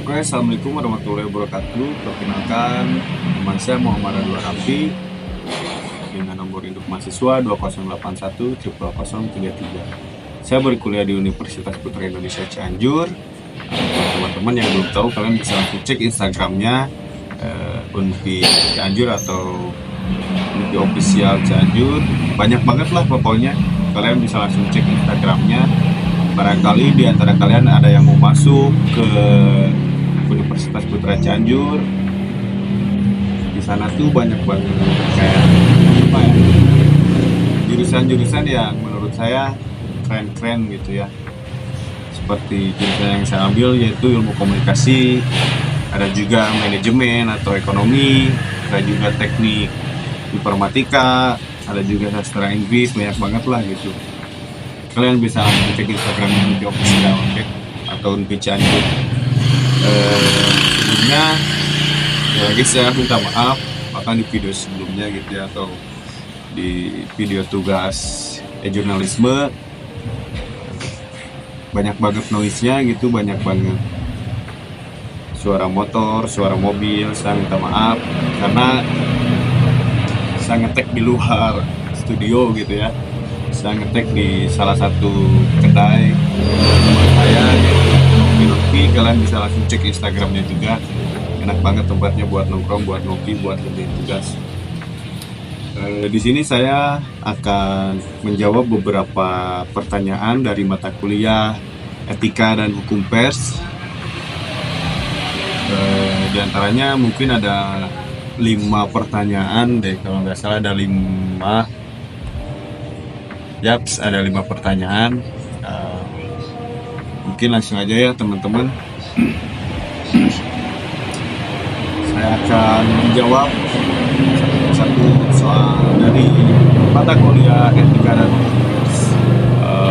Oke, Assalamualaikum warahmatullahi wabarakatuh. Perkenalkan, teman saya Muhammad Adwa Rafi dengan nomor induk mahasiswa 2081 00033. Saya berkuliah di Universitas Putra Indonesia Cianjur. Teman-teman yang belum tahu, kalian bisa langsung cek Instagramnya Unpi Cianjur atau Unpi Official Cianjur. Banyak banget lah pokoknya. Kalian bisa langsung cek Instagramnya. Barangkali di antara kalian ada yang mau masuk ke Universitas Putra Cianjur. Di sana tuh banyak banget kayak apa ya, jurusan-jurusan yang menurut saya keren-keren gitu ya. Seperti jurusan yang saya ambil yaitu ilmu komunikasi, ada juga manajemen atau ekonomi, ada juga teknik informatika, ada juga sastra Inggris, banyak banget lah gitu. Kalian bisa cek Instagramnya Unpi Official, atau Unpi Cianjur. Sebelumnya lagi saya minta maaf bahkan di video sebelumnya gitu ya, atau di video tugas jurnalisme banyak banget noise-nya gitu, banyak banget suara motor, suara mobil. Saya minta maaf karena saya ngetek di luar studio gitu ya. Saya ngetek di salah satu kedai teman saya Noki. Kalian bisa langsung cek Instagramnya juga, enak banget tempatnya buat nongkrong, buat ngopi, buat kerjain tugas. Di sini saya akan menjawab beberapa pertanyaan dari mata kuliah etika dan hukum pers. Di antaranya mungkin ada 5 pertanyaan deh, kalau nggak salah ada 5. Yaps, ada 5 pertanyaan. Mungkin langsung aja ya teman-teman. Saya akan menjawab satu soal dari mata kuliah etika dan hukum pers.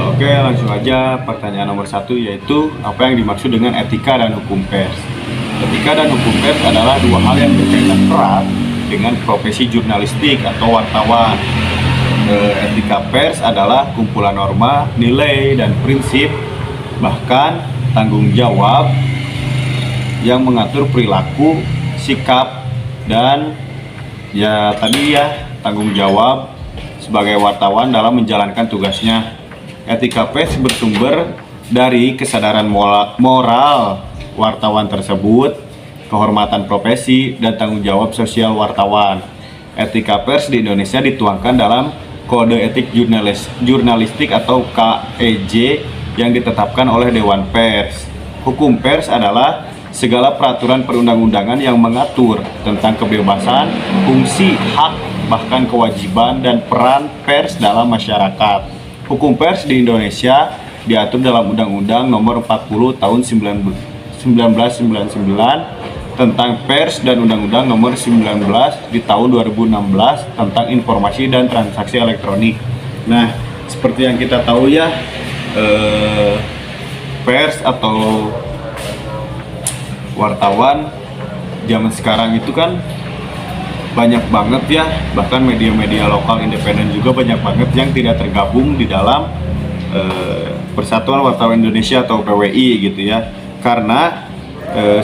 Oke, langsung aja. Pertanyaan nomor 1 yaitu apa yang dimaksud dengan etika dan hukum pers? Etika dan hukum pers adalah dua hal yang berkaitan erat dengan profesi jurnalistik atau wartawan. Etika pers adalah kumpulan norma, nilai, dan prinsip, bahkan tanggung jawab yang mengatur perilaku, sikap, dan ya tadi ya tanggung jawab sebagai wartawan dalam menjalankan tugasnya. Etika pers bersumber dari kesadaran moral wartawan tersebut, kehormatan profesi, dan tanggung jawab sosial wartawan. Etika pers di Indonesia dituangkan dalam Kode Etik Jurnalistik atau KEJ yang ditetapkan oleh Dewan Pers. Hukum pers adalah segala peraturan perundang-undangan yang mengatur tentang kebebasan, fungsi, hak, bahkan kewajiban dan peran pers dalam masyarakat. Hukum pers di Indonesia diatur dalam Undang-Undang Nomor 40 Tahun 1999 tentang pers dan Undang-Undang Nomor 19 di tahun 2016 tentang informasi dan transaksi elektronik. Nah, seperti yang kita tahu ya, pers atau wartawan zaman sekarang itu kan banyak banget ya, bahkan media-media lokal independen juga banyak banget yang tidak tergabung di dalam Persatuan Wartawan Indonesia atau PWI gitu ya. Karena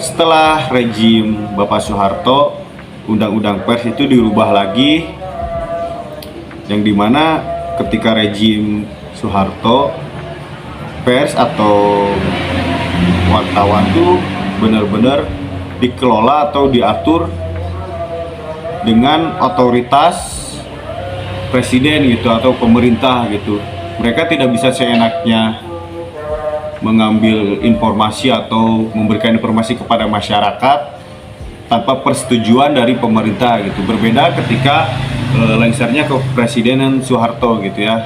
setelah rejim Bapak Soeharto, Undang-Undang Pers itu dirubah lagi, yang dimana ketika rejim Soeharto, pers atau wartawan itu benar-benar dikelola atau diatur dengan otoritas presiden gitu atau pemerintah gitu. Mereka tidak bisa seenaknya mengambil informasi atau memberikan informasi kepada masyarakat tanpa persetujuan dari pemerintah gitu. Berbeda ketika lengsernya ke Presiden Soeharto gitu ya.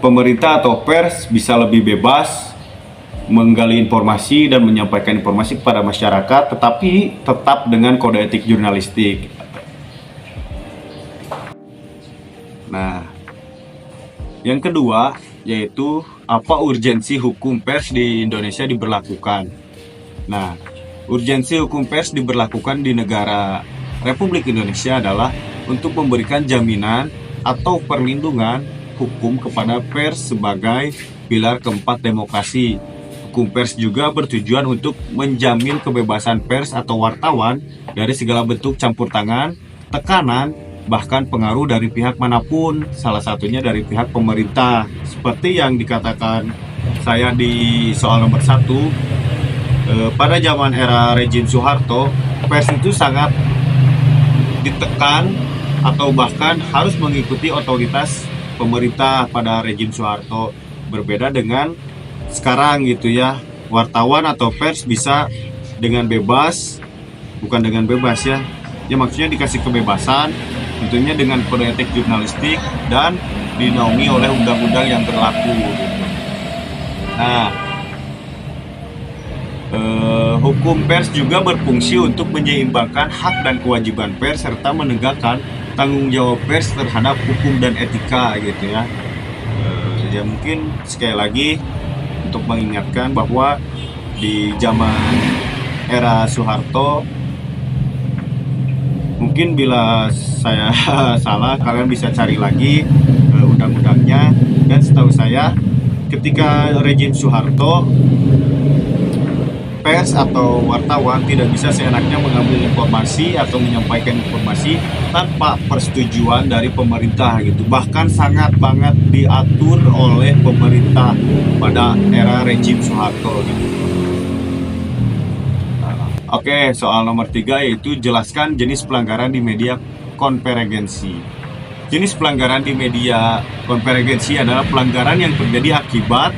Pemerintah atau pers bisa lebih bebas menggali informasi dan menyampaikan informasi kepada masyarakat, tetapi tetap dengan kode etik jurnalistik. Nah, yang kedua yaitu apa urgensi hukum pers di Indonesia diberlakukan. Nah, urgensi hukum pers diberlakukan di negara Republik Indonesia adalah untuk memberikan jaminan atau perlindungan hukum kepada pers sebagai pilar keempat demokrasi. hukum pers juga bertujuan untuk menjamin kebebasan pers atau wartawan dari segala bentuk campur tangan, tekanan, bahkan pengaruh dari pihak manapun, salah satunya dari pihak pemerintah. Seperti yang dikatakan saya di soal nomor 1, pada zaman era rejim Soeharto, pers itu sangat ditekan atau bahkan harus mengikuti otoritas pemerintah pada rejim Soeharto. Berbeda dengan sekarang gitu ya, wartawan atau pers bisa dengan bebas, bukan dengan bebas ya, maksudnya dikasih kebebasan, tentunya dengan kode etik jurnalistik dan dinaungi oleh undang-undang yang berlaku gitu. Nah, hukum pers juga berfungsi untuk menyeimbangkan hak dan kewajiban pers serta menegakkan tanggung jawab pers terhadap hukum dan etika gitu ya. Ya mungkin sekali lagi untuk mengingatkan bahwa di zaman era Soeharto, mungkin bila saya salah kalian bisa cari lagi undang-undangnya, dan setahu saya ketika rejim Soeharto, pers atau wartawan tidak bisa seenaknya mengambil informasi atau menyampaikan informasi tanpa persetujuan dari pemerintah gitu. Bahkan sangat banget diatur oleh pemerintah pada era rejim Soeharto gitu. Oke, soal nomor 3 yaitu jelaskan jenis pelanggaran di media konvergensi. Jenis pelanggaran di media konvergensi adalah pelanggaran yang terjadi akibat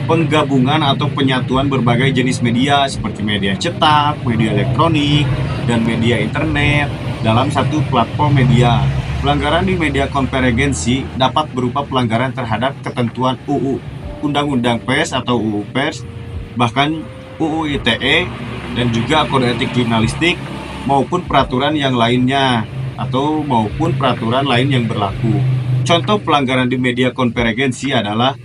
penggabungan atau penyatuan berbagai jenis media seperti media cetak, media elektronik, dan media internet dalam satu platform media. Pelanggaran di media konvergensi dapat berupa pelanggaran terhadap ketentuan UU, Undang-Undang Pers atau UU Pers, bahkan UU ITE, dan juga kode etik jurnalistik maupun peraturan yang lainnya atau maupun peraturan lain yang berlaku. Contoh pelanggaran di media konvergensi adalah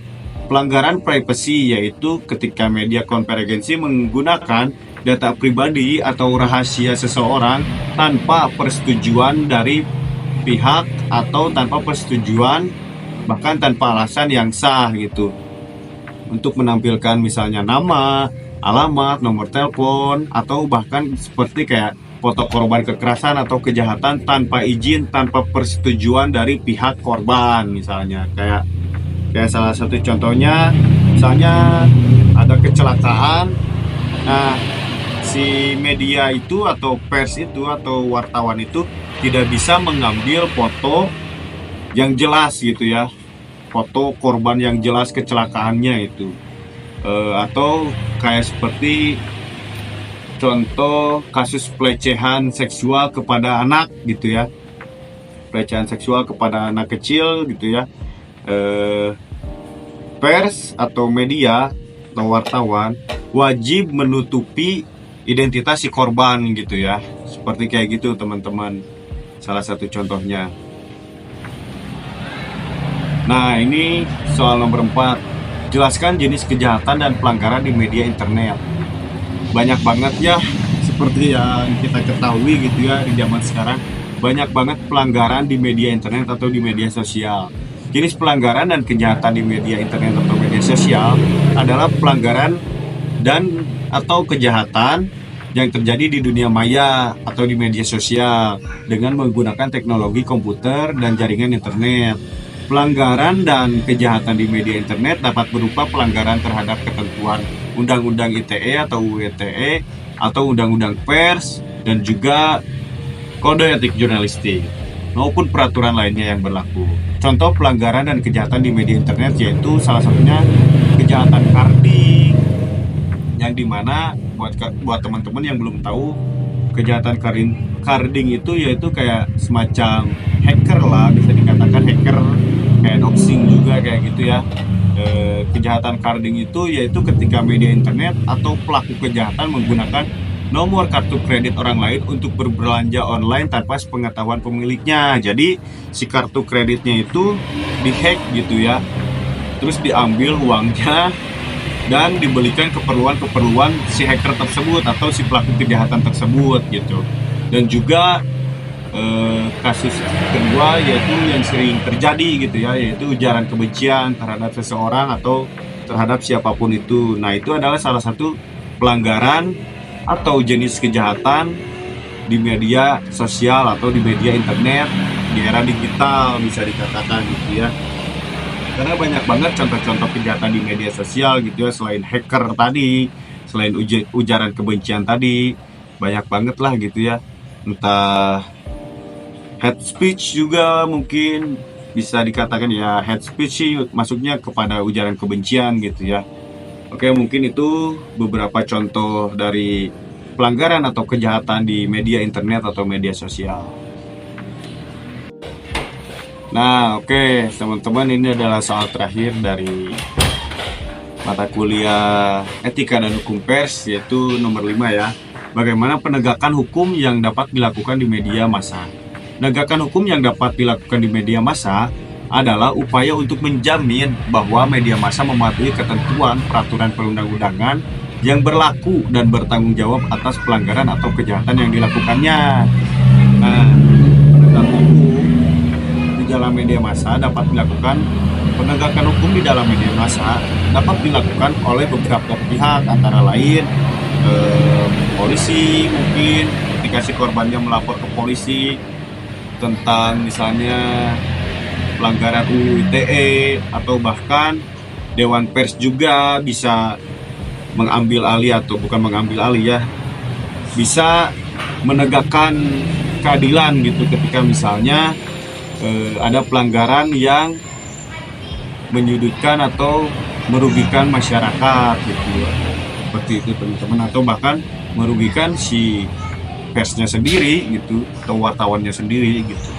pelanggaran privasi, yaitu ketika media konvergensi menggunakan data pribadi atau rahasia seseorang tanpa persetujuan dari pihak atau tanpa persetujuan, bahkan tanpa alasan yang sah gitu, untuk menampilkan misalnya nama, alamat, nomor telepon, atau bahkan seperti kayak foto korban kekerasan atau kejahatan tanpa izin, tanpa persetujuan dari pihak korban misalnya. Kayak salah satu contohnya, misalnya ada kecelakaan, nah si media itu atau pers itu atau wartawan itu tidak bisa mengambil foto yang jelas gitu ya, foto korban yang jelas kecelakaannya itu, atau kayak seperti contoh kasus pelecehan seksual kepada anak gitu ya, pelecehan seksual kepada anak kecil gitu ya. Pers atau media atau wartawan wajib menutupi identitas si korban gitu ya, seperti kayak gitu teman-teman, salah satu contohnya. Nah, ini soal nomor 4, jelaskan jenis kejahatan dan pelanggaran di media internet. Banyak banget ya, seperti yang kita ketahui gitu ya, di zaman sekarang banyak banget pelanggaran di media internet atau di media sosial. Jenis pelanggaran dan kejahatan di media internet atau media sosial adalah pelanggaran dan atau kejahatan yang terjadi di dunia maya atau di media sosial dengan menggunakan teknologi komputer dan jaringan internet. Pelanggaran dan kejahatan di media internet dapat berupa pelanggaran terhadap ketentuan Undang-Undang ITE atau UU ITE atau Undang-Undang Pers dan juga kode etik jurnalistik maupun peraturan lainnya yang berlaku. Contoh pelanggaran dan kejahatan di media internet yaitu salah satunya kejahatan carding, yang dimana buat teman-teman yang belum tahu, kejahatan carding itu yaitu kayak semacam hacker lah, bisa dikatakan hacker, kayak doxing juga kayak gitu ya. Kejahatan carding itu yaitu ketika media internet atau pelaku kejahatan menggunakan nomor kartu kredit orang lain untuk berbelanja online tanpa sepengetahuan pemiliknya. Jadi si kartu kreditnya itu dihack gitu ya, terus diambil uangnya dan dibelikan keperluan si hacker tersebut atau si pelaku kejahatan tersebut gitu. Dan juga kasus kedua yaitu yang sering terjadi gitu ya, yaitu ujaran kebencian terhadap seseorang atau terhadap siapapun itu. Nah, itu adalah salah satu pelanggaran atau jenis kejahatan di media sosial atau di media internet di era digital, bisa dikatakan gitu ya. Karena banyak banget contoh-contoh kejahatan di media sosial gitu ya, selain hacker tadi, selain ujaran kebencian tadi, banyak banget lah gitu ya. Entah hate speech juga mungkin bisa dikatakan ya, hate speech sih masuknya kepada ujaran kebencian gitu ya. Oke, mungkin itu beberapa contoh dari pelanggaran atau kejahatan di media internet atau media sosial. Nah, oke, teman-teman, ini adalah soal terakhir dari mata kuliah Etika dan Hukum Pers, yaitu nomor 5 ya. Bagaimana penegakan hukum yang dapat dilakukan di media massa? Penegakan hukum yang dapat dilakukan di media massa adalah upaya untuk menjamin bahwa media massa mematuhi ketentuan peraturan perundang-undangan yang berlaku dan bertanggung jawab atas pelanggaran atau kejahatan yang dilakukannya. Nah, penegakan hukum di dalam media massa dapat dilakukan penegakan hukum di dalam media massa dapat dilakukan oleh beberapa pihak, antara lain polisi, mungkin ketika si korbannya melapor ke polisi tentang misalnya pelanggaran UU ITE, atau bahkan Dewan Pers juga bisa mengambil alih, atau bukan mengambil alih ya, bisa menegakkan keadilan gitu ketika misalnya ada pelanggaran yang menyudutkan atau merugikan masyarakat gitu ya. Seperti itu teman-teman, atau bahkan merugikan si persnya sendiri gitu, atau wartawannya sendiri gitu.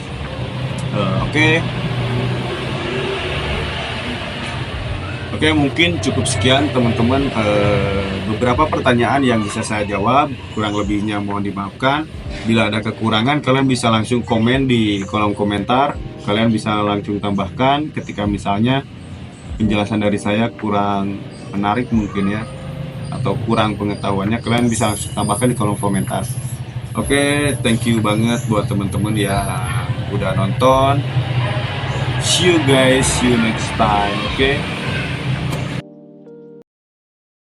Oke, mungkin cukup sekian teman-teman, beberapa pertanyaan yang bisa saya jawab, kurang lebihnya mohon dimaafkan. Bila ada kekurangan, kalian bisa langsung komen di kolom komentar. Kalian bisa langsung tambahkan ketika misalnya penjelasan dari saya kurang menarik mungkin ya, atau kurang pengetahuannya, kalian bisa langsung tambahkan di kolom komentar. Oke, thank you banget buat teman-teman yang udah nonton. See you guys, see you next time. Oke.